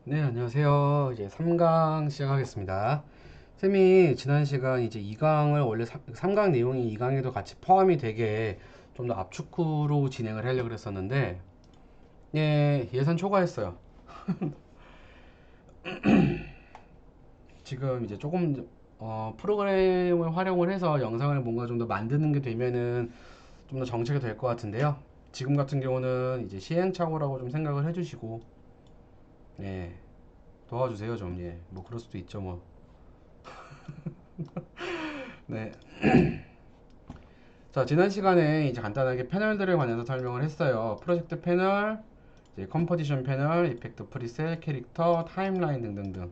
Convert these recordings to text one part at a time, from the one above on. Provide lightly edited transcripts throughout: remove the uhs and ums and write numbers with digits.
네, 안녕하세요. 이제 3강 시작하겠습니다. 쌤이 지난 시간 이제 2강을 원래 3강 내용이 2강에도 같이 포함이 되게 좀 더 압축으로 진행을 하려고 그랬었는데, 예, 예산 초과했어요. 지금 이제 조금, 프로그램을 활용을 해서 영상을 뭔가 좀 더 만드는 게 되면은 좀 더 정착이 될 것 같은데요. 지금 같은 경우는 이제 시행착오라고 좀 생각을 해주시고, 예, 도와주세요, 좀. 예, 뭐 그럴 수도 있죠, 뭐. 네. 자, 지난 시간에 이제 간단하게 패널들에 관해서 설명을 했어요. 프로젝트 패널, 이제 컴포지션 패널, 이펙트 프리셋, 캐릭터, 타임라인 등등등.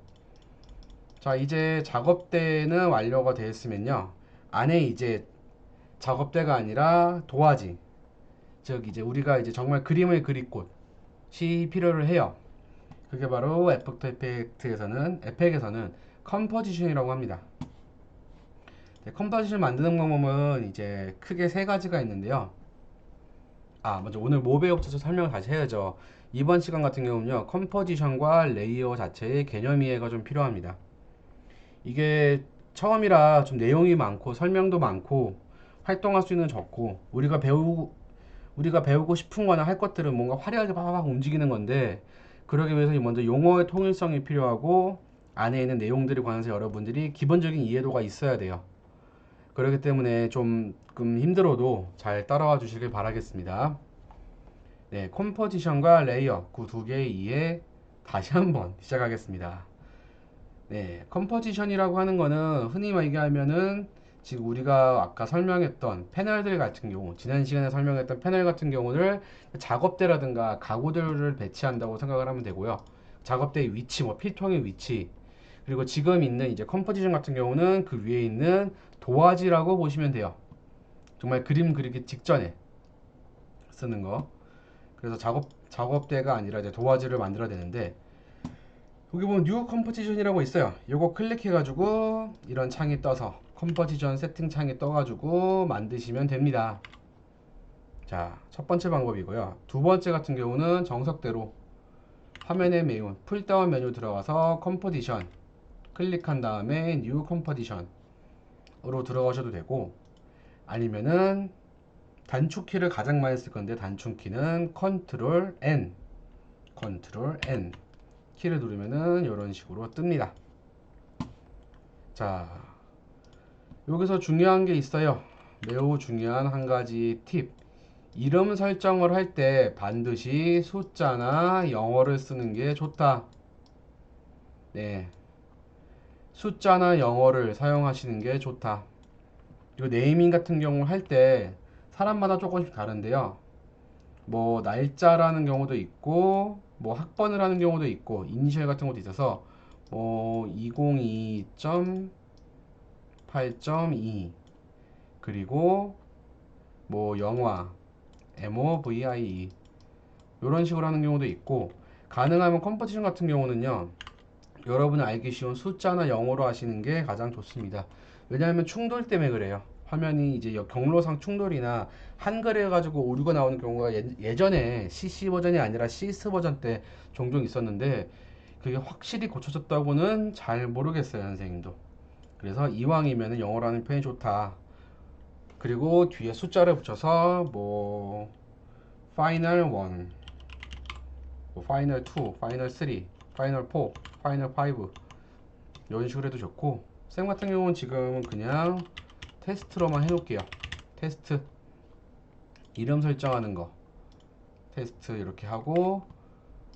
자, 이제 작업대는 완료가 되었으면요. 안에 이제 작업대가 아니라 도화지. 즉, 이제 우리가 이제 정말 그림을 그릴 곳이 필요를 해요. 그게 바로 애프터 이펙트에서는, 에펙에서는 컴포지션이라고 합니다. 네, 컴포지션 만드는 방법은 이제 크게 세 가지가 있는데요. 먼저 오늘 뭐 배웠죠? 설명을 다시 해야죠. 이번 시간 같은 경우는요, 컴포지션과 레이어 자체의 개념 이해가 좀 필요합니다. 이게 처음이라 좀 내용이 많고 설명도 많고 활동할 수 있는 적고 우리가 배우고 싶은 거나 할 것들은 뭔가 화려하게 막 움직이는 건데 그러기 위해서 먼저 용어의 통일성이 필요하고 안에 있는 내용들에 관해서 여러분들이 기본적인 이해도가 있어야 돼요. 그렇기 때문에 조금 힘들어도 잘 따라와 주시길 바라겠습니다. 네, 컴포지션과 레이어 그 두 개의 이해 다시 한번 시작하겠습니다. 네, 컴포지션이라고 하는 거는 흔히 얘기하면은 지금 우리가 아까 설명했던 패널들 같은 경우, 지난 시간에 설명했던 패널 같은 경우를 작업대라든가 가구들을 배치한다고 생각을 하면 되고요. 작업대의 위치, 뭐 필통의 위치, 그리고 지금 있는 이제 컴포지션 같은 경우는 그 위에 있는 도화지라고 보시면 돼요. 정말 그림 그리기 직전에 쓰는 거. 그래서 작업대가 아니라 이제 도화지를 만들어야 되는데 여기 보면 뉴 컴포지션이라고 있어요. 요거 클릭해가지고 이런 창이 떠서 컴포지션 세팅 창이 떠가지고 만드시면 됩니다. 자, 첫 번째 방법이고요. 두 번째 같은 경우는 정석대로 화면의 메뉴, 풀다운 메뉴 들어가서 컴포지션 클릭한 다음에 뉴 컴포지션으로 들어가셔도 되고 아니면은 단축키를 가장 많이 쓸 건데 단축키는 컨트롤 N 키를 누르면은 이런 식으로 뜹니다. 자, 여기서 중요한 게 있어요. 매우 중요한 한 가지 팁. 이름 설정을 할 때 반드시 숫자나 영어를 쓰는 게 좋다. 네. 숫자나 영어를 사용하시는 게 좋다. 그리고 네이밍 같은 경우 할 때 사람마다 조금씩 다른데요. 뭐 날짜라는 경우도 있고 뭐 학번을 하는 경우도 있고 이니셜 같은 것도 있어서 뭐 202.8.2 그리고 뭐 영화 MOVIE 이런 식으로 하는 경우도 있고 가능하면 컴포지션 같은 경우는요 여러분이 알기 쉬운 숫자나 영어로 하시는 게 가장 좋습니다. 왜냐하면 충돌 때문에 그래요. 화면이 이제 경로상 충돌이나 한글에 가지고 오류가 나오는 경우가 예전에 CC 버전이 아니라 CS 버전 때 종종 있었는데 그게 확실히 고쳐졌다고는 잘 모르겠어요, 선생님도. 그래서 이왕이면 영어로 하는 편이 좋다. 그리고 뒤에 숫자를 붙여서 뭐 파이널 1, 뭐 파이널 2, 파이널 3, 파이널 4, 파이널 5 이런 식으로 해도 좋고 쌤 같은 경우는 지금 그냥 테스트로만 해놓을게요. 테스트 이름 설정하는 거 테스트 이렇게 하고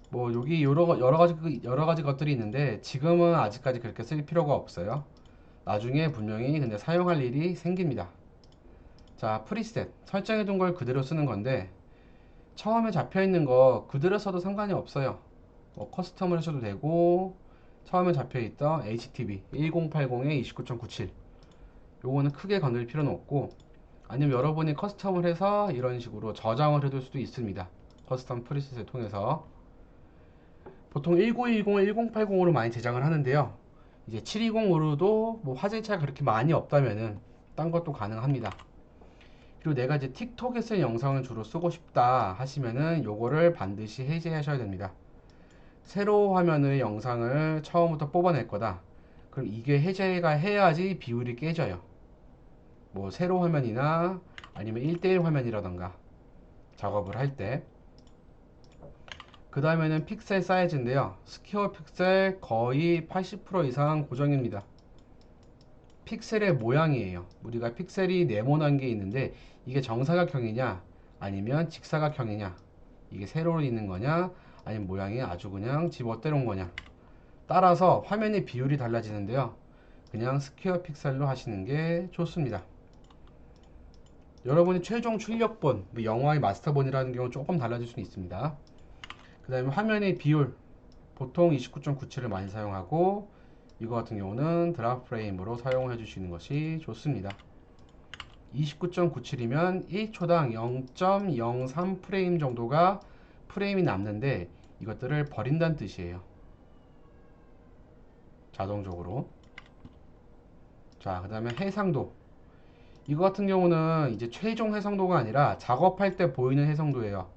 뭐 여기 여러 가지 것들이 있는데 지금은 아직까지 그렇게 쓸 필요가 없어요. 나중에 분명히 근데 사용할 일이 생깁니다. 자, 프리셋 설정해둔 걸 그대로 쓰는 건데 처음에 잡혀있는 거 그대로 써도 상관이 없어요. 뭐 커스텀을 하셔도 되고 처음에 잡혀있던 HTTP 1080에 29.97 요거는 크게 건들 필요는 없고 아니면 여러분이 커스텀을 해서 이런 식으로 저장을 해둘 수도 있습니다. 커스텀 프리셋을 통해서 보통 1910, 1080으로 많이 제작을 하는데요. 이제 720으로도 뭐 화질 차이가 그렇게 많이 없다면은 딴 것도 가능합니다. 그리고 내가 이제 틱톡에 쓴 영상을 주로 쓰고 싶다 하시면은 요거를 반드시 해제하셔야 됩니다. 세로 화면의 영상을 처음부터 뽑아낼 거다. 그럼 이게 해제가 해야지 비율이 깨져요. 뭐 세로 화면이나 아니면 1대1 화면이라던가 작업을 할 때. 그 다음에는 픽셀 사이즈인데요. 스퀘어 픽셀 거의 80% 이상 고정입니다. 픽셀의 모양이에요. 우리가 픽셀이 네모난 게 있는데 이게 정사각형이냐 아니면 직사각형이냐, 이게 세로로 있는 거냐 아니면 모양이 아주 그냥 집어떼놓은 거냐 따라서 화면의 비율이 달라지는데요. 그냥 스퀘어 픽셀로 하시는 게 좋습니다. 여러분이 최종 출력본, 뭐 영화의 마스터본이라는 경우 조금 달라질 수는 있습니다. 그 다음에 화면의 비율, 보통 29.97을 많이 사용하고 이거 같은 경우는 드랍 프레임으로 사용해 주시는 것이 좋습니다. 29.97이면 1초당 0.03 프레임 정도가 프레임이 남는데 이것들을 버린다는 뜻이에요. 자동적으로. 자, 그 다음에 해상도. 이거 같은 경우는 이제 최종 해상도가 아니라 작업할 때 보이는 해상도예요.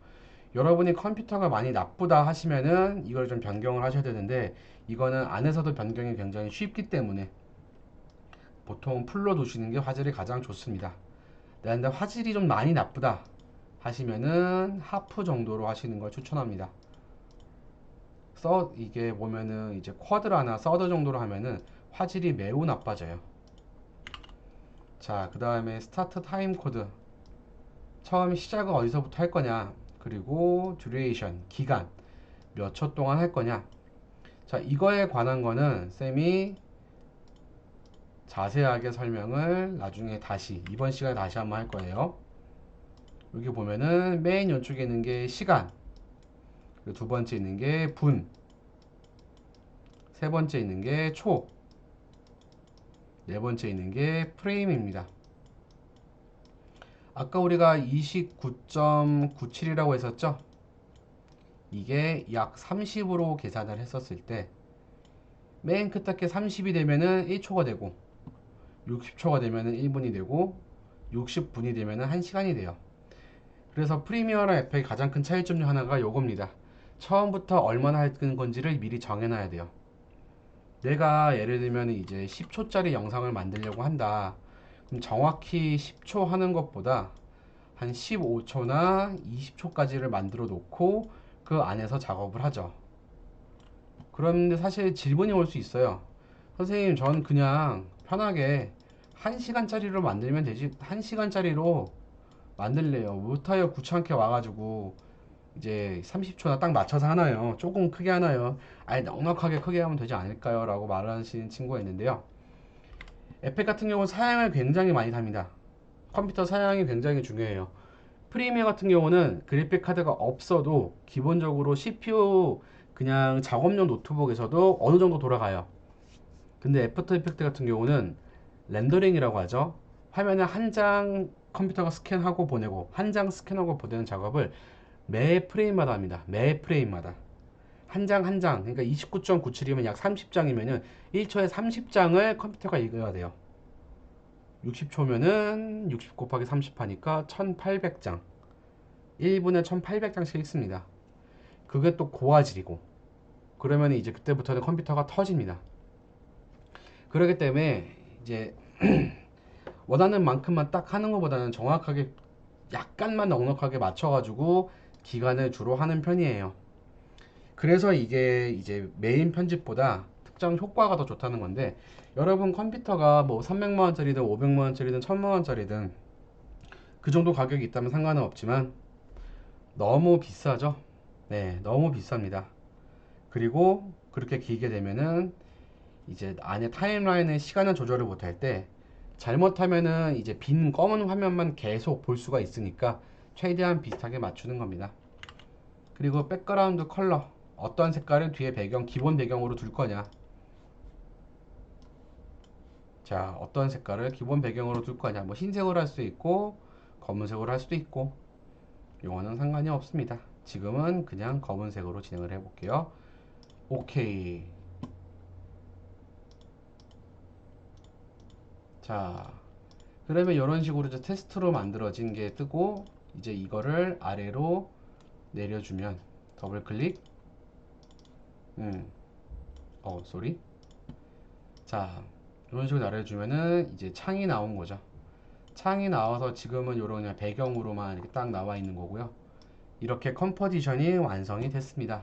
여러분이 컴퓨터가 많이 나쁘다 하시면은 이걸 좀 변경을 하셔야 되는데 이거는 안에서도 변경이 굉장히 쉽기 때문에 보통 풀로 두시는 게 화질이 가장 좋습니다. 네, 근데 화질이 좀 많이 나쁘다 하시면은 하프 정도로 하시는 걸 추천합니다. 이게 보면은 이제 쿼드라나 서드 정도로 하면은 화질이 매우 나빠져요. 자, 그 다음에 스타트 타임 코드. 처음 시작을 어디서부터 할 거냐, 그리고 듀레이션, 기간 몇 초 동안 할 거냐. 자, 이거에 관한 거는 쌤이 자세하게 설명을 나중에 다시 이번 시간에 다시 한번 할 거예요. 여기 보면은 맨 왼쪽에 있는 게 시간, 두 번째 있는 게 분, 세 번째 있는 게 초, 네 번째 있는 게 프레임입니다. 아까 우리가 29.97이라고 했었죠? 이게 약 30으로 계산을 했었을 때 맨 끝에 30이 되면은 1초가 되고 60초가 되면은 1분이 되고 60분이 되면은 1시간이 돼요. 그래서 프리미어랑 에펙의 가장 큰 차이점 중 하나가 요겁니다. 처음부터 얼마나 할 건지를 미리 정해놔야 돼요. 내가 예를 들면 이제 10초짜리 영상을 만들려고 한다. 그럼 정확히 10초 하는 것보다 한 15초나 20초까지를 만들어 놓고 그 안에서 작업을 하죠. 그런데 사실 질문이 올 수 있어요. 선생님, 전 그냥 편하게 1시간짜리로 만들면 되지, 1시간짜리로 만들래요. 못해요. 귀찮게 와가지고 이제 30초나 딱 맞춰서 하나요? 조금 크게 하나요? 아예 넉넉하게 크게 하면 되지 않을까요? 라고 말하시는 친구가 있는데요. 에펙 같은 경우는 사양을 굉장히 많이 삽니다. 컴퓨터 사양이 굉장히 중요해요. 프리미어 같은 경우는 그래픽 카드가 없어도 기본적으로 CPU 그냥 작업용 노트북에서도 어느 정도 돌아가요. 근데 애프터 이펙트 같은 경우는 렌더링이라고 하죠. 화면에 한 장 컴퓨터가 스캔하고 보내고 한 장 스캔하고 보내는 작업을 매 프레임마다 합니다. 매 프레임마다. 한 장 한 장, 그러니까 29.97이면 약 30장이면은 1초에 30장을 컴퓨터가 읽어야 돼요. 60초면은 60 곱하기 30 하니까 1800장. 1분에 1800장씩 읽습니다. 그게 또 고화질이고. 그러면 이제 그때부터는 컴퓨터가 터집니다. 그렇기 때문에 이제 원하는 만큼만 딱 하는 것보다는 정확하게 약간만 넉넉하게 맞춰가지고 기간을 주로 하는 편이에요. 그래서 이게 이제 메인 편집보다 특정 효과가 더 좋다는 건데, 여러분 컴퓨터가 뭐 300만원짜리든 500만원짜리든 1000만원짜리든 그 정도 가격이 있다면 상관은 없지만 너무 비싸죠. 네, 너무 비쌉니다. 그리고 그렇게 길게 되면은 이제 안에 타임라인의 시간을 조절을 못할 때 잘못하면은 이제 빈 검은 화면만 계속 볼 수가 있으니까 최대한 비슷하게 맞추는 겁니다. 그리고 백그라운드 컬러, 어떤 색깔을 뒤에 배경, 기본 배경으로 둘 거냐. 자, 어떤 색깔을 기본 배경으로 둘 거냐. 뭐 흰색으로 할 수도 있고 검은색으로 할 수도 있고, 이거는 상관이 없습니다. 지금은 그냥 검은색으로 진행을 해 볼게요. 오케이. 자, 그러면 이런 식으로 이제 테스트로 만들어진 게 뜨고, 이제 이거를 아래로 내려주면 더블 클릭, 음, 쏘리. 자, 이런 식으로 나열해주면은 이제 창이 나온 거죠. 창이 나와서 지금은 이런 그냥 배경으로만 이렇게 딱 나와 있는 거고요. 이렇게 컴포지션이 완성이 됐습니다.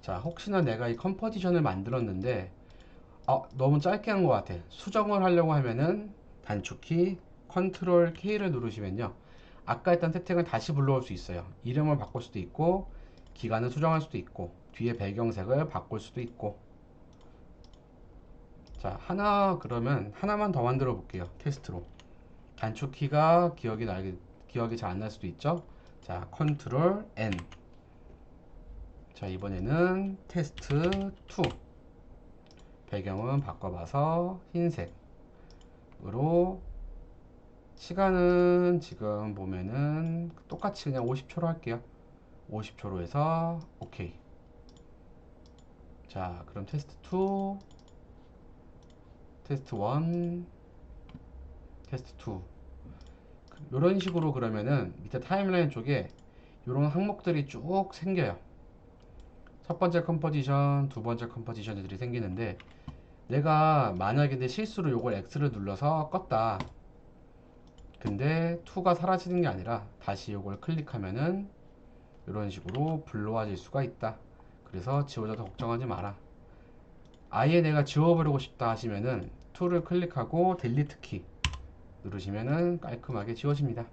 자, 혹시나 내가 이 컴포지션을 만들었는데 너무 짧게 한 것 같아. 수정을 하려고 하면은 단축키 컨트롤 K를 누르시면요. 아까 했던 세팅을 다시 불러올 수 있어요. 이름을 바꿀 수도 있고, 기간을 수정할 수도 있고, 뒤에 배경색을 바꿀 수도 있고. 자, 그러면 하나만 더 만들어 볼게요. 테스트로. 단축키가 기억이 잘 안 날 수도 있죠. 자, 컨트롤 N. 자, 이번에는 테스트 2. 배경은 바꿔봐서 흰색으로, 시간은 지금 보면은 똑같이 그냥 50초로 할게요. 50초로 해서 오케이. 자, 그럼 테스트 2, 테스트 1, 테스트 2. 이런 식으로 그러면은 밑에 타임라인 쪽에 이런 항목들이 쭉 생겨요. 첫 번째 컴포지션, 두 번째 컴포지션들이 생기는데, 내가 만약에 내 실수로 요걸 X를 눌러서 껐다. 근데 2가 사라지는 게 아니라 다시 요걸 클릭하면은 이런 식으로 불러와질 수가 있다. 그래서 지워져도 걱정하지 마라. 아예 내가 지워버리고 싶다 하시면은 툴을 클릭하고 딜리트 키 누르시면은 깔끔하게 지워집니다.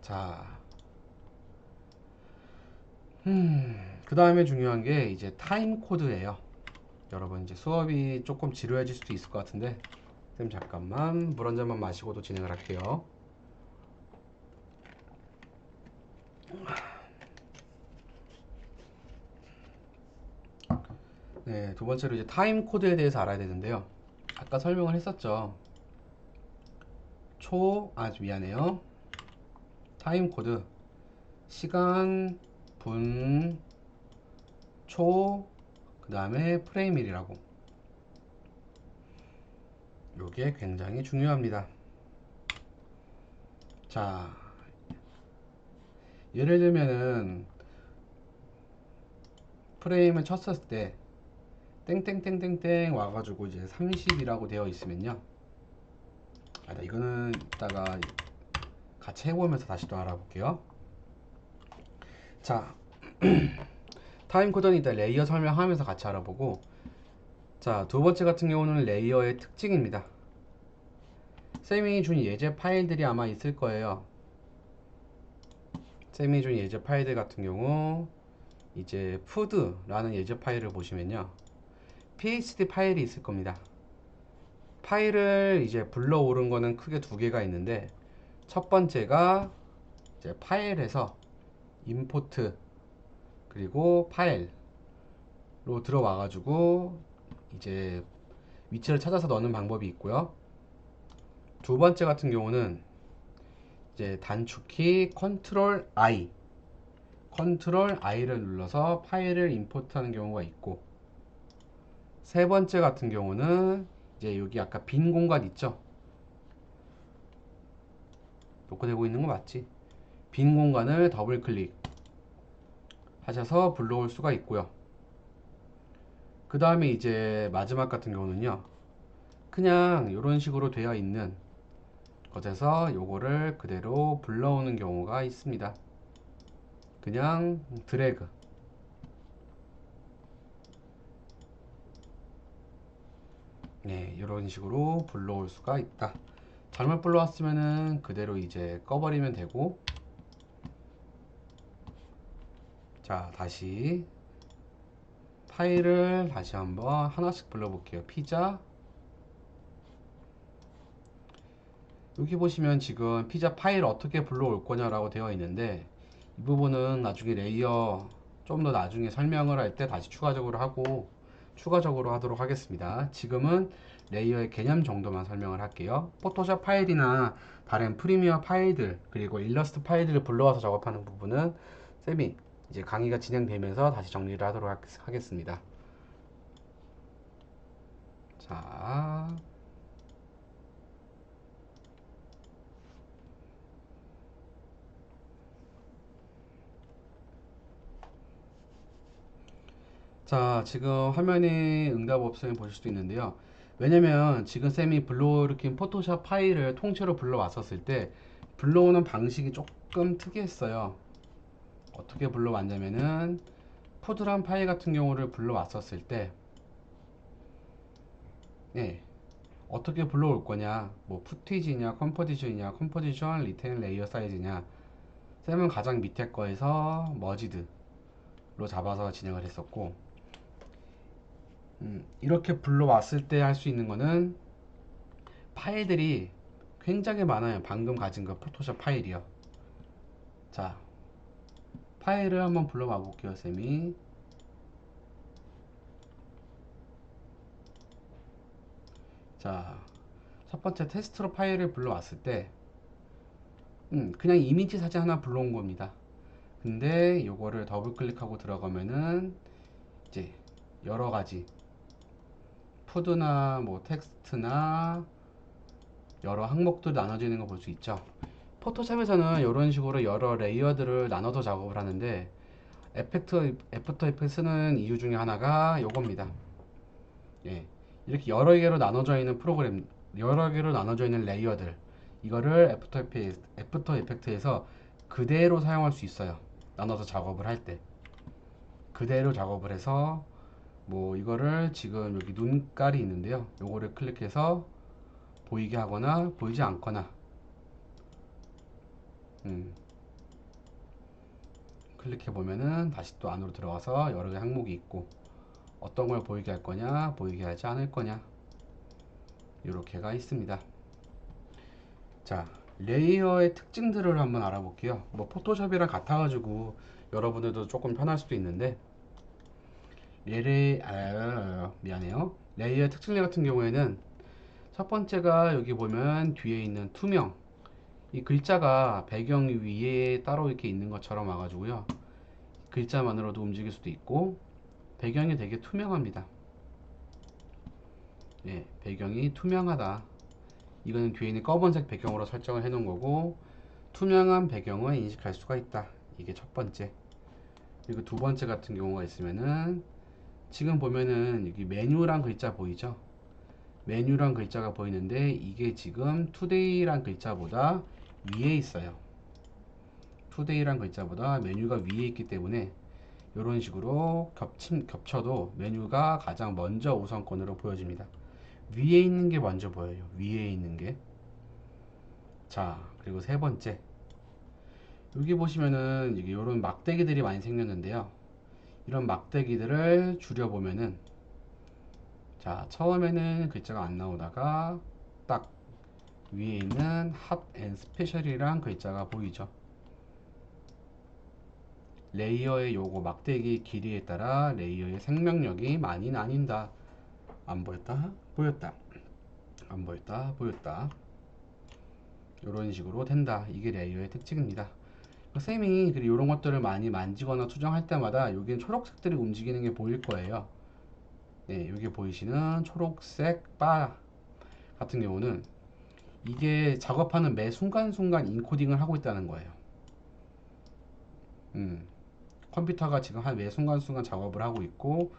자, 그 다음에 중요한 게 이제 타임 코드예요. 여러분 이제 수업이 조금 지루해질 수도 있을 것 같은데, 쌤 잠깐만 물 한 잔만 마시고도 진행을 할게요. 네, 두 번째로 이제 타임 코드에 대해서 알아야 되는데요. 아까 설명을 했었죠. 미안해요. 타임 코드, 시간, 분, 초, 그 다음에 프레임일이라고. 요게 굉장히 중요합니다. 자, 예를 들면은 프레임을 쳤었을 때 땡땡땡땡땡 와가지고 이제 30이라고 되어 있으면요. 이거는 이따가 같이 해보면서 다시 또 알아볼게요. 자, 타임 코드는 이따 레이어 설명하면서 같이 알아보고, 자, 두 번째 같은 경우는 레이어의 특징입니다. 쌤이 준 예제 파일들이 아마 있을 거예요. 쌤이 준 예제 파일들 같은 경우 이제 푸드라는 예제 파일을 보시면요, PSD 파일이 있을 겁니다. 파일을 이제 불러오른 거는 크게 두 개가 있는데, 첫 번째가 이제 파일에서 임포트 그리고 파일로 들어와 가지고 이제 위치를 찾아서 넣는 방법이 있고요. 두 번째 같은 경우는 이제 단축키 컨트롤 I를 눌러서 파일을 임포트하는 경우가 있고, 세 번째 같은 경우는 이제 여기 아까 빈 공간 있죠? 녹화되고 있는 거 맞지? 빈 공간을 더블 클릭 하셔서 불러올 수가 있고요. 그 다음에 이제 마지막 같은 경우는요, 그냥 이런 식으로 되어 있는 것에서 요거를 그대로 불러오는 경우가 있습니다. 그냥 드래그. 네, 이런 식으로 불러올 수가 있다. 잘못 불러왔으면은 그대로 이제 꺼버리면 되고. 자, 다시 파일을 다시 한번 하나씩 불러볼게요. 피자. 여기 보시면 지금 피자 파일 어떻게 불러올 거냐라고 되어 있는데, 이 부분은 나중에 레이어 좀 더 나중에 설명을 할 때 다시 추가적으로 하도록 하겠습니다. 지금은 레이어의 개념 정도만 설명을 할게요. 포토샵 파일이나 다른 프리미어 파일들 그리고 일러스트 파일들을 불러와서 작업하는 부분은 쌤이 이제 강의가 진행되면서 다시 정리를 하도록 하겠습니다. 자, 자, 지금 화면에 응답 없음을 보실 수도 있는데요. 왜냐면 지금 쌤이 불러일으킨 포토샵 파일을 통째로 불러왔었을 때 불러오는 방식이 조금 특이했어요. 어떻게 불러왔냐면은 푸드란 파일 같은 경우를 불러왔었을 때 네, 어떻게 불러올 거냐, 뭐 푸티지냐, 컴포지션, 리테인, 레이어 사이즈냐. 쌤은 가장 밑에 거에서 머지드로 잡아서 진행을 했었고, 이렇게 불러왔을 때 할 수 있는 거는 파일들이 굉장히 많아요. 방금 가진 거 포토샵 파일이요. 자, 파일을 한번 불러와 볼게요, 쌤이. 자, 첫 번째 테스트로 파일을 불러왔을 때 그냥 이미지 사진 하나 불러온 겁니다. 근데 요거를 더블 클릭하고 들어가면은 이제 여러 가지 푸드나 뭐 텍스트나 여러 항목들 나눠져 있는 거 볼 수 있죠. 포토샵에서는 이런 식으로 여러 레이어들을 나눠서 작업을 하는데 애프터 이펙트 쓰는 이유 중에 하나가 요겁니다. 예. 이렇게 여러 개로 나눠져 있는 프로그램, 여러 개로 나눠져 있는 레이어들, 이거를 애프터 이펙트에서 그대로 사용할 수 있어요. 나눠서 작업을 할 때. 그대로 작업을 해서 뭐 이거를 지금 여기 눈깔이 있는데요. 요거를 클릭해서 보이게 하거나 보이지 않거나 음, 클릭해 보면은 다시 또 안으로 들어가서 여러 개 항목이 있고 어떤 걸 보이게 할 거냐, 보이게 하지 않을 거냐, 이렇게가 있습니다. 자, 레이어의 특징들을 한번 알아볼게요. 뭐 포토샵이랑 같아가지고 여러분들도 조금 편할 수도 있는데 미안해요. 레이어의 특징들 같은 경우에는 첫 번째가 여기 보면 뒤에 있는 투명, 이 글자가 배경 위에 따로 이렇게 있는 것처럼 와가지고요, 글자만으로도 움직일 수도 있고 배경이 되게 투명합니다. 예, 배경이 투명하다. 이거는 뒤에 있는 검은색 배경으로 설정을 해 놓은 거고 투명한 배경을 인식할 수가 있다. 이게 첫 번째. 그리고 두 번째 같은 경우가 있으면은 지금 보면은 여기 메뉴란 글자 보이죠? 메뉴란 글자가 보이는데 이게 지금 투데이란 글자보다 위에 있어요. 투데이란 글자보다 메뉴가 위에 있기 때문에 이런 식으로 겹쳐도 메뉴가 가장 먼저 우선권으로 보여집니다. 위에 있는 게 먼저 보여요. 위에 있는 게. 자, 그리고 세 번째. 여기 보시면은 이게 이런 막대기들이 많이 생겼는데요. 이런 막대기들을 줄여보면은 자, 처음에는 글자가 안 나오다가 딱 위에 있는 핫 앤 스페셜이란 글자가 보이죠. 레이어의 요거 막대기 길이에 따라 레이어의 생명력이 많이 나뉜다. 안 보였다, 보였다. 안 보였다, 보였다. 이런 식으로 된다. 이게 레이어의 특징입니다. 쌤이 그리고 이런 것들을 많이 만지거나 수정할 때마다 여기는 초록색들이 움직이는 게 보일 거예요. 네, 여기 보이시는 초록색 바 같은 경우는 이게 작업하는 매 순간순간 인코딩을 하고 있다는 거예요. 컴퓨터가 지금 한 매 순간순간 작업을 하고 있고,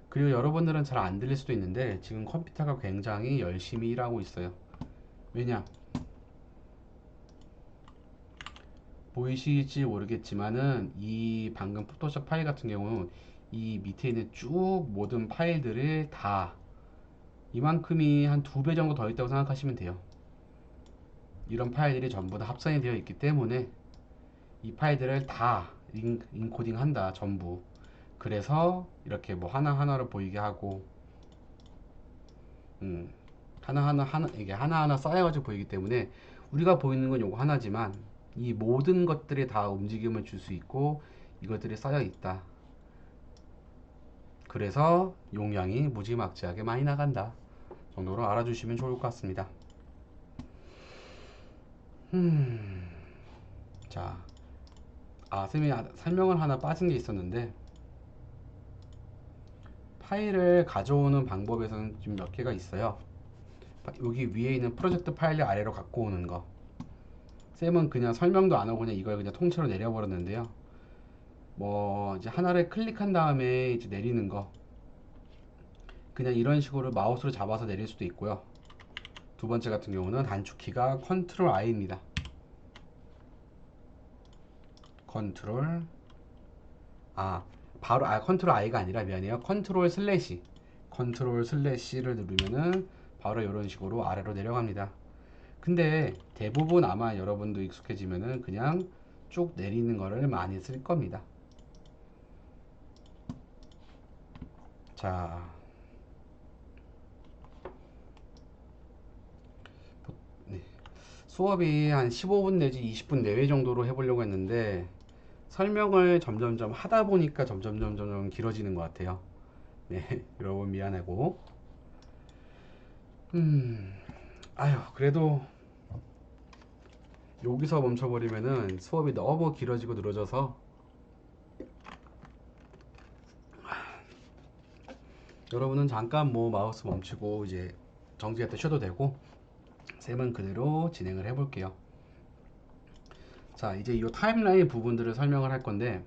그리고 여러분들은 잘 안 들릴 수도 있는데 지금 컴퓨터가 굉장히 열심히 일하고 있어요. 왜냐? 보이실지 모르겠지만은 이 방금 포토샵 파일 같은 경우는 이 밑에 있는 쭉 모든 파일들을 다 이만큼이 한 2배 정도 더 있다고 생각하시면 돼요. 이런 파일들이 전부 다 합성이 되어 있기 때문에 이 파일들을 다 인코딩 한다, 전부. 그래서 이렇게 뭐 하나하나로 보이게 하고 음, 이게 하나하나 쌓여가지고 보이기 때문에 우리가 보이는 건 요거 하나지만 이 모든 것들이 다 움직임을 줄 수 있고 이것들이 쌓여 있다. 그래서 용량이 무지막지하게 많이 나간다 정도로 알아주시면 좋을 것 같습니다. 자, 쌤이 설명을 하나 빠진 게 있었는데 파일을 가져오는 방법에서는 좀 몇 개가 있어요. 여기 위에 있는 프로젝트 파일을 아래로 갖고 오는 거. 쌤은 그냥 설명도 안 하고 그냥 이걸 그냥 통째로 내려버렸는데요. 뭐 이제 하나를 클릭한 다음에 이제 내리는 거 그냥 이런 식으로 마우스로 잡아서 내릴 수도 있고요. 두 번째 같은 경우는 단축키가 컨트롤 I입니다. 컨트롤 바로 컨트롤 I가 아니라 미안해요. 컨트롤 슬래시를 누르면은 바로 이런 식으로 아래로 내려갑니다. 근데 대부분 아마 여러분도 익숙해지면은 그냥 쭉 내리는 거를 많이 쓸 겁니다. 자, 네. 수업이 한 15분 내지 20분 내외 정도로 해보려고 했는데 설명을 점점점 하다 보니까 점점 길어지는 것 같아요. 네, 여러분 미안하고. 아유, 그래도 여기서 멈춰버리면은 수업이 너무 길어지고 늘어져서 여러분은 잠깐 뭐 마우스 멈추고 이제 정지할 때 쉬어도 되고 쌤은 그대로 진행을 해볼게요. 자, 이제 이 타임라인 부분들을 설명을 할 건데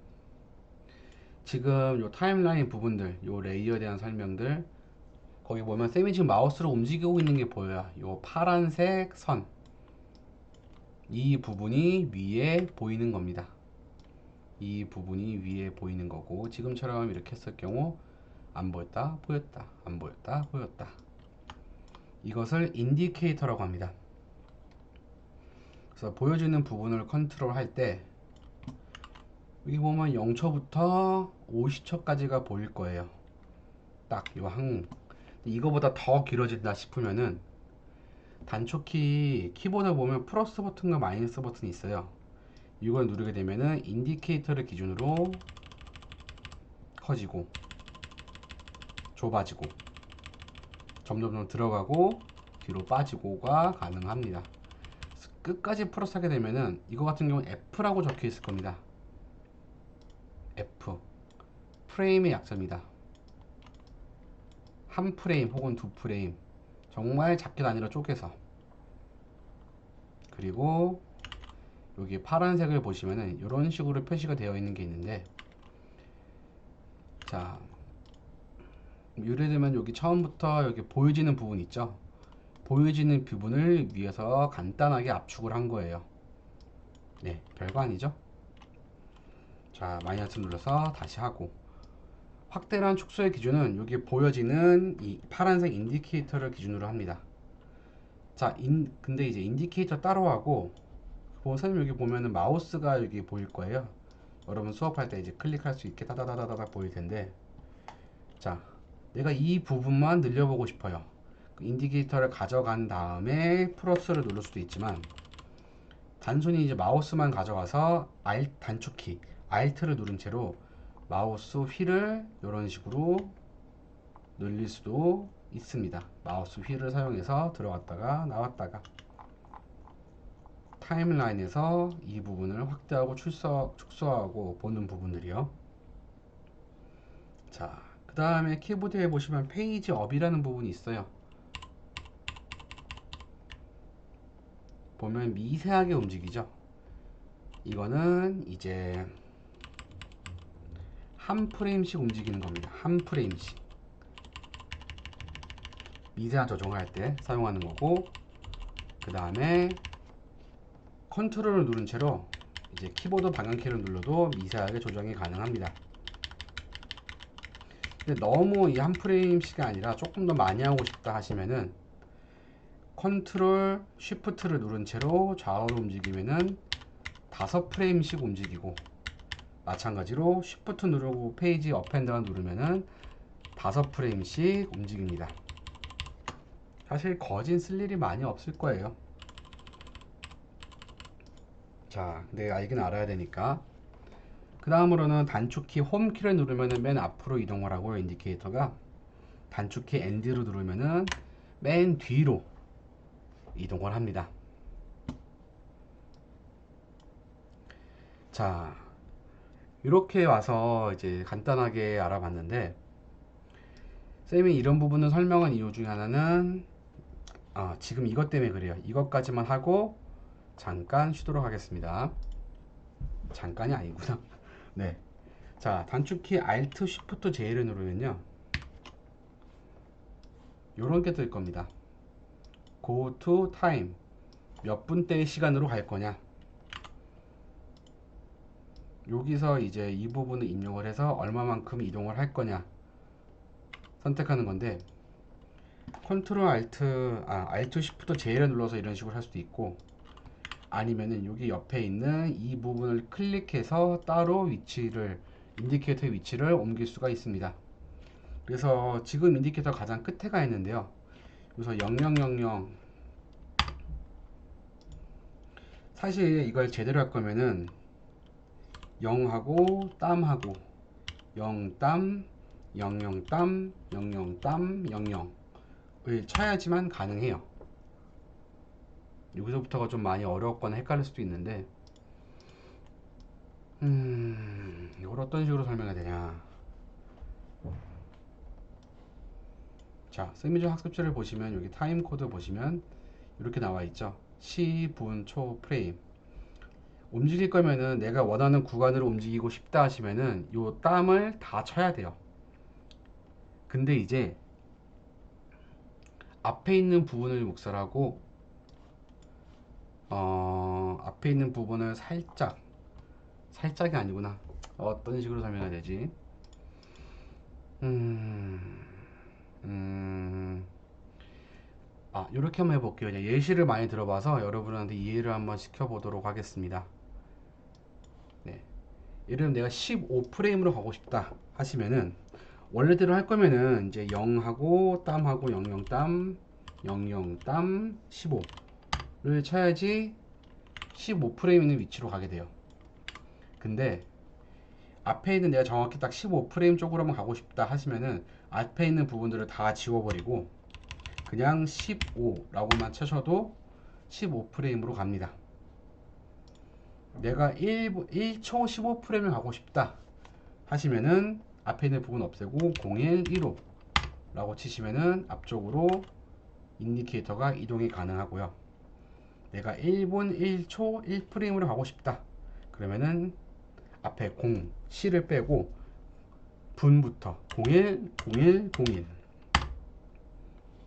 지금 이 타임라인 부분들, 이 레이어에 대한 설명들 거기 보면 쌤이 지금 마우스로 움직이고 있는 게 보여요. 이 파란색 선, 이 부분이 위에 보이는 겁니다. 이 부분이 위에 보이는 거고 지금처럼 이렇게 했을 경우 안 보였다, 보였다, 안 보였다, 보였다. 이것을 인디케이터라고 합니다. 그래서 보여지는 부분을 컨트롤 할 때 여기 보면 0초부터 50초까지가 보일 거예요. 딱 이 항. 이거보다 더 길어진다 싶으면은 단축키 키보드 보면 플러스 버튼과 마이너스 버튼이 있어요. 이걸 누르게 되면은 인디케이터를 기준으로 커지고 좁아지고 점점 들어가고 뒤로 빠지고가 가능합니다. 끝까지 플러스 하게 되면은 이거 같은 경우는 F라고 적혀 있을 겁니다. F 프레임의 약자입니다. 한 프레임 혹은 두 프레임 정말 작게 단위로 쪼개서 그리고 여기 파란색을 보시면은 이런 식으로 표시가 되어 있는 게 있는데 자 예를 들면 여기 처음부터 여기 보여지는 부분 있죠. 보여지는 부분을 위해서 간단하게 압축을 한 거예요. 네, 별거 아니죠. 자, 마이너스 눌러서 다시 하고 확대란 축소의 기준은 여기 보여지는 이 파란색 인디케이터를 기준으로 합니다. 자, 근데 이제 인디케이터 따로 하고 선생님 여기 보면은 마우스가 여기 보일 거예요. 여러분 수업할 때 이제 클릭할 수 있게 다다다다다 보일 텐데 자, 내가 이 부분만 늘려보고 싶어요. 그 인디케이터를 가져간 다음에 플러스를 누를 수도 있지만 단순히 이제 마우스만 가져가서 단축키 Alt를 누른 채로 마우스 휠을 이런 식으로 늘릴 수도 있습니다. 마우스 휠을 사용해서 들어갔다가 나왔다가 타임라인에서 이 부분을 확대하고 축소하고 보는 부분들이요. 자, 그 다음에 키보드에 보시면 페이지 업이라는 부분이 있어요. 보면 미세하게 움직이죠. 이거는 이제 한 프레임씩 움직이는 겁니다. 한 프레임씩 미세한 조정을 할 때 사용하는 거고 그 다음에 컨트롤을 누른 채로 이제 키보드 방향키를 눌러도 미세하게 조정이 가능합니다. 근데 너무 이 한 프레임씩이 아니라 조금 더 많이 하고 싶다 하시면은 컨트롤 쉬프트를 누른 채로 좌우로 움직이면은 5프레임씩 움직이고 마찬가지로 쉬프트 누르고 페이지 업앤다운 누르면은 5프레임씩 움직입니다. 사실 거진 쓸 일이 많이 없을 거예요. 자, 근데 알긴 알아야 되니까 그 다음으로는 단축키 홈키를 누르면은 맨 앞으로 이동을 하고 인디케이터가 단축키 엔드로 누르면은 맨 뒤로 이동을 합니다. 자, 이렇게 와서 이제 간단하게 알아봤는데 쌤이 이런 부분을 설명한 이유 중에 하나는 지금 이것 때문에 그래요. 이것까지만 하고 잠깐 쉬도록 하겠습니다. 잠깐이 아니구나. 네. 자, 단축키 Alt Shift J를 누르면요, 요런 게 뜰 겁니다. Go to time. 몇 분대의 시간으로 갈 거냐. 여기서 이제 이 부분을 입력을 해서 얼마만큼 이동을 할 거냐 선택하는 건데, 컨트롤 Alt Shift J를 눌러서 이런 식으로 할 수도 있고, 아니면은 여기 옆에 있는 이 부분을 클릭해서 따로 위치를, 인디케이터의 위치를 옮길 수가 있습니다. 그래서 지금 인디케이터 가장 끝에 가 있는데요, 그래서 0000, 사실 이걸 제대로 할 거면은 0하고 땀하고 0땀 00땀 00땀 00을 쳐야지만 가능해요. 여기서부터가 좀 많이 어렵거나 헷갈릴 수도 있는데, 이걸 어떤 식으로 설명해야 되냐. 자, 세미전 학습지를 보시면 여기 타임 코드 보시면 이렇게 나와 있죠. 시, 분, 초, 프레임. 움직일 거면은 내가 원하는 구간으로 움직이고 싶다 하시면은 요 땀을 다 쳐야 돼요. 근데 이제 앞에 있는 부분을 묵살하고 앞에 있는 부분을 살짝이 아니구나. 어떤 식으로 설명해야 되지? 이렇게 한번 해볼게요. 이제 예시를 많이 들어봐서 여러분한테 이해를 한번 시켜보도록 하겠습니다. 네. 예를 들면 내가 15프레임으로 가고 싶다 하시면은, 원래대로 할 거면은 이제 0하고 땀하고 00땀 00땀 15를 쳐야지 15프레임 있는 위치로 가게 돼요. 근데 앞에 있는 내가 정확히 딱 15프레임 쪽으로만 가고 싶다 하시면은 앞에 있는 부분들을 다 지워버리고 그냥 15라고만 쳐셔도 15프레임으로 갑니다. 내가 1초 15프레임을 가고 싶다 하시면은 앞에 있는 부분 없애고 01, 15 라고 치시면은 앞쪽으로 인디케이터가 이동이 가능하고요. 내가 1분 1초 1프레임으로 가고 싶다 그러면은 앞에 0, C를 빼고 분부터 01, 01, 01.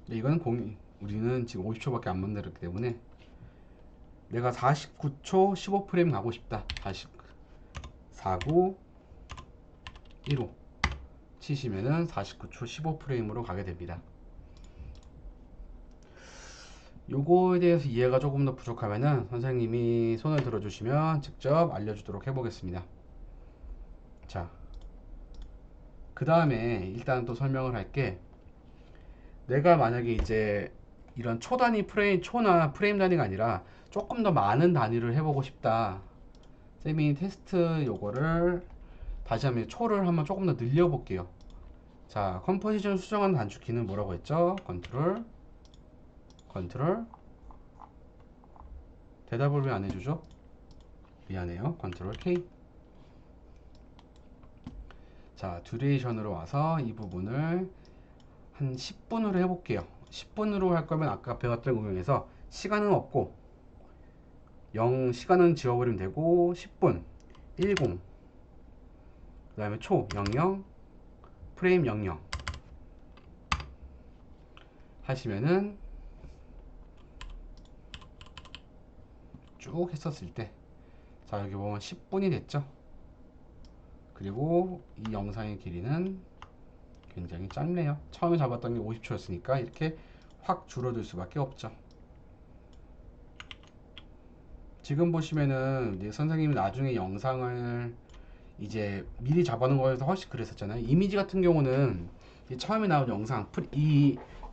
이거는 0, 우리는 지금 50초밖에 안 만들었기 때문에 내가 49초 15프레임 가고 싶다. 49, 15 치시면은 49초 15프레임으로 가게 됩니다. 요거에 대해서 이해가 조금 더 부족하면은 선생님이 손을 들어주시면 직접 알려주도록 해보겠습니다. 자, 그 다음에 일단 또 설명을 할게. 내가 만약에 이제 이런 초 단위 초나 프레임 단위가 아니라 조금 더 많은 단위를 해보고 싶다. 쌤이 테스트 요거를 다시 한번 초를 한번 조금 더 늘려볼게요. 자, 컴포지션 수정한 단축키는 뭐라고 했죠? 컨트롤. 대답을 왜 안 해주죠? 미안해요. 컨트롤 K. 자, 듀레이션으로 와서 이 부분을 한 10분으로 해볼게요. 10분으로 할 거면 아까 배웠던 응용에서 시간은 없고 시간은 지워버리면 되고 10분 10, 그 다음에 초 00, 프레임 00 하시면은 쭉 했었을 때, 자, 여기 보면 10분이 됐죠. 그리고 이 영상의 길이는 굉장히 짧네요. 처음에 잡았던 게 50초였으니까 이렇게 확 줄어들 수밖에 없죠. 지금 보시면은 이제 선생님이 나중에 영상을 이제 미리 잡아놓은 거에서 훨씬 그랬었잖아요. 이미지 같은 경우는 처음에 나온 영상,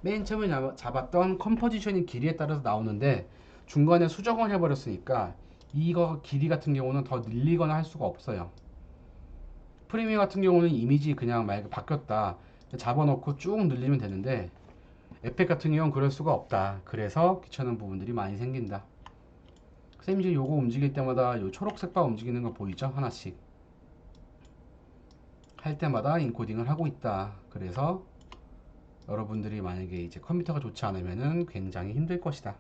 맨 처음에 잡았던 컴포지션의 길이에 따라서 나오는데 중간에 수정을 해버렸으니까 이거 길이 같은 경우는 더 늘리거나 할 수가 없어요. 프리미어 같은 경우는 이미지 그냥 말 바뀌었다 잡아놓고 쭉 늘리면 되는데, 에펙 같은 경우는 그럴 수가 없다. 그래서 귀찮은 부분들이 많이 생긴다. 쌤이 지금 요거 움직일 때마다 요 초록색 바 움직이는 거 보이죠? 하나씩 할 때마다 인코딩을 하고 있다. 그래서 여러분들이 만약에 이제 컴퓨터가 좋지 않으면은 굉장히 힘들 것이다.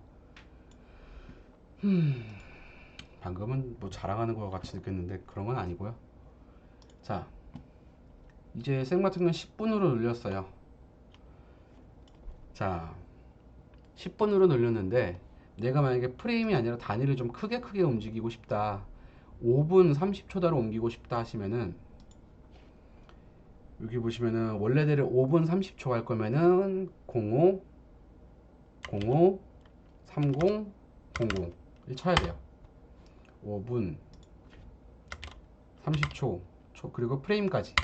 방금은 뭐 자랑하는 것 같이 느꼈는데 그런 건 아니고요. 자, 이제 쌤 같은 경우는 10분으로 늘렸어요. 자, 10분으로 늘렸는데 내가 만약에 프레임이 아니라 단위를 좀 크게 움직이고 싶다, 5분 30초다로 옮기고 싶다 하시면은 여기 보시면은 원래대로 5분 30초 할 거면은 05 05 30 00 이 쳐야 돼요. 5분 30초 그리고 프레임까지.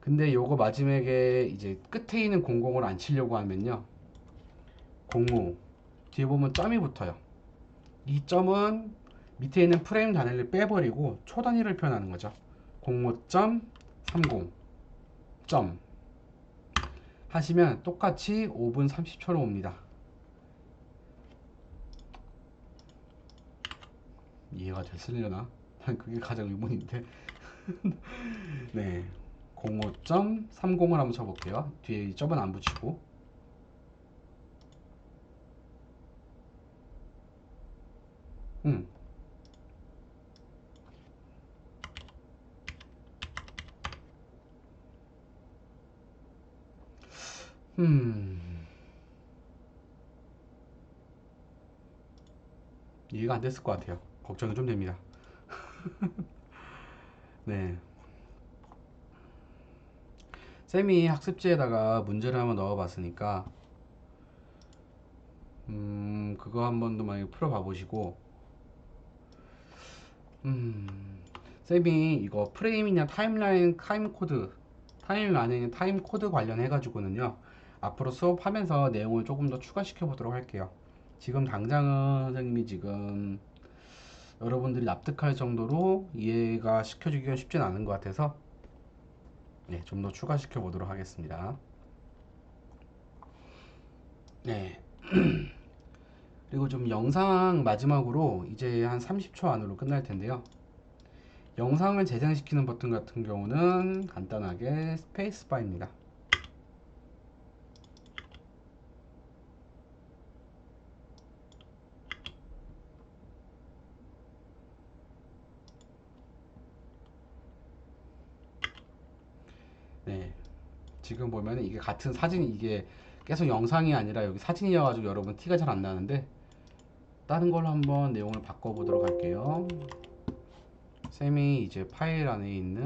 근데 요거 마지막에 이제 끝에 있는 00을 안 치려고 하면요, 05 뒤에 보면 점이 붙어요. 이 점은 밑에 있는 프레임 단위를 빼버리고 초 단위를 표현하는 거죠. 05.30 점 하시면 똑같이 5분 30초로 옵니다. 이해가 됐으려나? 난 그게 가장 의문인데. 네, 05.30을 한번 쳐볼게요. 뒤에 이 점은 안 붙이고. 음. 이해가 안 됐을 것 같아요. 걱정이 좀 됩니다. 네. 쌤이 학습지에다가 문제를 한번 넣어봤으니까, 그거 한 번 더 만약에 풀어봐 보시고, 쌤이 이거 프레임이냐 타임라인 타임 코드 관련해 가지고는요, 앞으로 수업하면서 내용을 조금 더 추가시켜 보도록 할게요. 지금 당장은 선생님이 지금 여러분들이 납득할 정도로 이해가 시켜주기가 쉽진 않은 것 같아서, 네, 좀 더 추가시켜 보도록 하겠습니다. 네. 그리고 좀 영상 마지막으로 이제 한 30초 안으로 끝날 텐데요. 영상을 재생시키는 버튼 같은 경우는 간단하게 스페이스바입니다. 네, 지금 보면 이게 같은 사진이, 이게 계속 영상이 아니라 여기 사진이어가지고 여러분 티가 잘 안 나는데, 다른 걸로 한번 내용을 바꿔보도록 할게요. 쌤이 이제 파일 안에 있는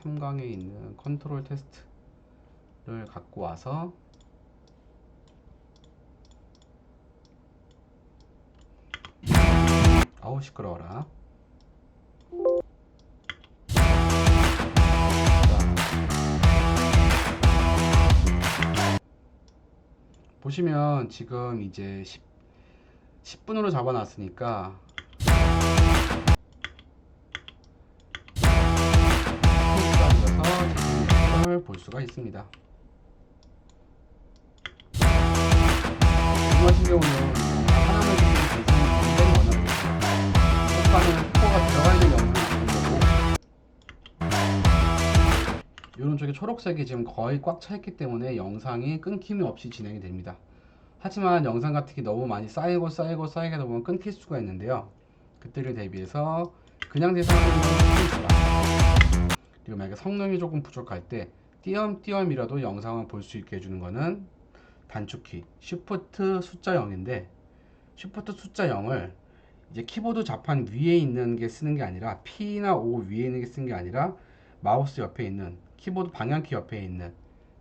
3강에 있는 컨트롤 테스트를 갖고 와서 아우 시끄러워라. 보시면 지금 이제 10분으로 잡아놨으니까 을 볼 수가 있습니다. 이 같은 경우는 하나만 굉장히 원활하게 효과는 코가 들어가 있는 영상을 보는 거고, 이런 쪽에 초록색이 지금 거의 꽉 차 있기 때문에 영상이 끊김이 없이 진행이 됩니다. 하지만 영상 같은 게 너무 많이 쌓이게 되다 보면 끊길 수가 있는데요, 그때를 대비해서 그냥 재생하는 건 스페이스바, 그리고 만약에 성능이 조금 부족할 때 띄엄띄엄이라도 영상을 볼 수 있게 해주는 거는 단축키 Shift 숫자 0인데, Shift 숫자 0을 이제 키보드 좌판 위에 있는 게 쓰는 게 아니라 P나 O 위에 있는 게 쓰는 게 아니라 마우스 옆에 있는 키보드 방향키 옆에 있는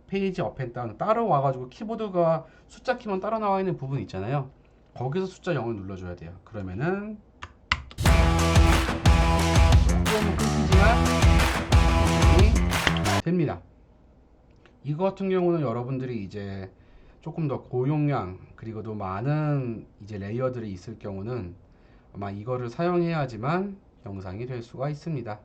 페이지 업앤다운 따로 와가지고 키보드가 숫자 키만 따라 나와 있는 부분 있잖아요. 거기서 숫자 0을 눌러줘야 돼요. 그러면은 조금 끊기지만 됩니다. 이거 같은 경우는 여러분들이 이제 조금 더 고용량 그리고 또 많은 이제 레이어들이 있을 경우는 아마 이거를 사용해야지만 영상이 될 수가 있습니다.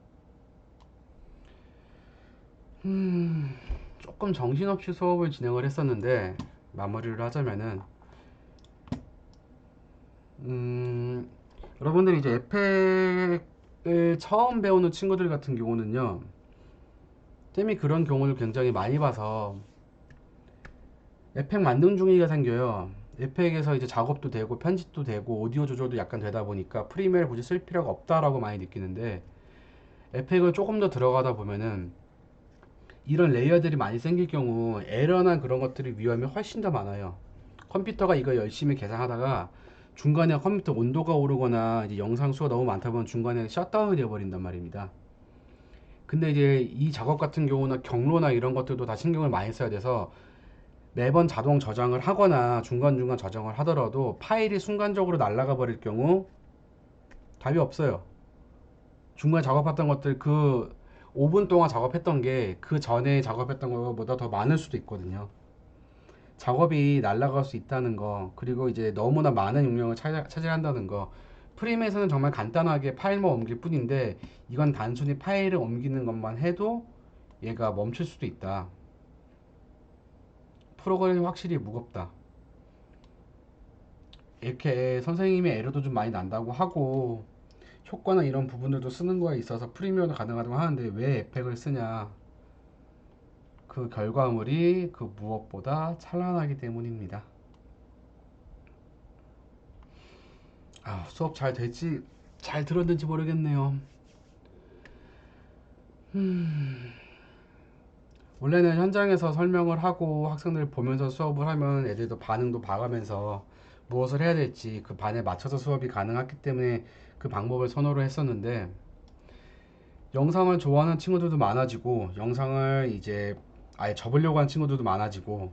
조금 정신없이 수업을 진행을 했었는데 마무리를 하자면은, 여러분들이 이제 에펙을 처음 배우는 친구들 같은 경우는요, 쌤이 그런 경우를 굉장히 많이 봐서 에펙 만능 중이가 생겨요. 에펙에서 이제 작업도 되고 편집도 되고 오디오 조절도 약간 되다 보니까 프리미어를 굳이 쓸 필요가 없다라고 많이 느끼는데, 에펙을 조금 더 들어가다 보면은 이런 레이어들이 많이 생길 경우 에러나 그런 것들이 위험이 훨씬 더 많아요. 컴퓨터가 이거 열심히 계산하다가 중간에 컴퓨터 온도가 오르거나 이제 영상 수가 너무 많다 보면 중간에 셧다운이 되어버린단 말입니다. 근데 이제 이 작업 같은 경우는 경로나 이런 것들도 다 신경을 많이 써야 돼서 매번 자동 저장을 하거나 중간중간 저장을 하더라도 파일이 순간적으로 날아가 버릴 경우 답이 없어요. 중간에 작업했던 것들 그 5분 동안 작업했던 게 그 전에 작업했던 것보다 더 많을 수도 있거든요. 작업이 날아갈 수 있다는 거, 그리고 이제 너무나 많은 용량을 차지한다는 거. 프림에서는 정말 간단하게 파일만 옮길 뿐인데 이건 단순히 파일을 옮기는 것만 해도 얘가 멈출 수도 있다. 프로그램이 확실히 무겁다. 이렇게 선생님의 에러도 좀 많이 난다고 하고 효과나 이런 부분들도 쓰는 거에 있어서 프리미어도 가능하다고 하는데 왜 에펙을 쓰냐? 그 결과물이 그 무엇보다 찬란하기 때문입니다. 아, 수업 잘 될지 잘 들었는지 모르겠네요. 원래는 현장에서 설명을 하고 학생들 보면서 수업을 하면 애들도 반응도 봐가면서 무엇을 해야 될지 그 반에 맞춰서 수업이 가능했기 때문에 그 방법을 선호를 했었는데 영상을 좋아하는 친구들도 많아지고 영상을 이제 아예 접으려고 하는 친구들도 많아지고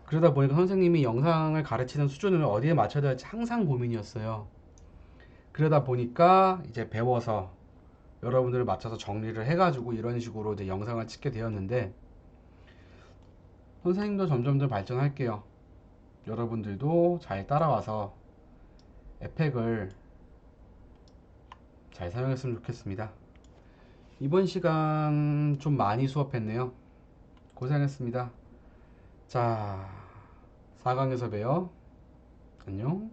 그러다 보니까 선생님이 영상을 가르치는 수준을 어디에 맞춰야 될지 항상 고민이었어요. 그러다 보니까 이제 배워서 여러분들을 맞춰서 정리를 해가지고 이런 식으로 이제 영상을 찍게 되었는데 선생님도 점점 더 발전할게요. 여러분들도 잘 따라와서 에펙을 잘 사용했으면 좋겠습니다. 이번 시간 좀 많이 수업했네요. 고생했습니다. 자, 4강에서 봬요. 안녕.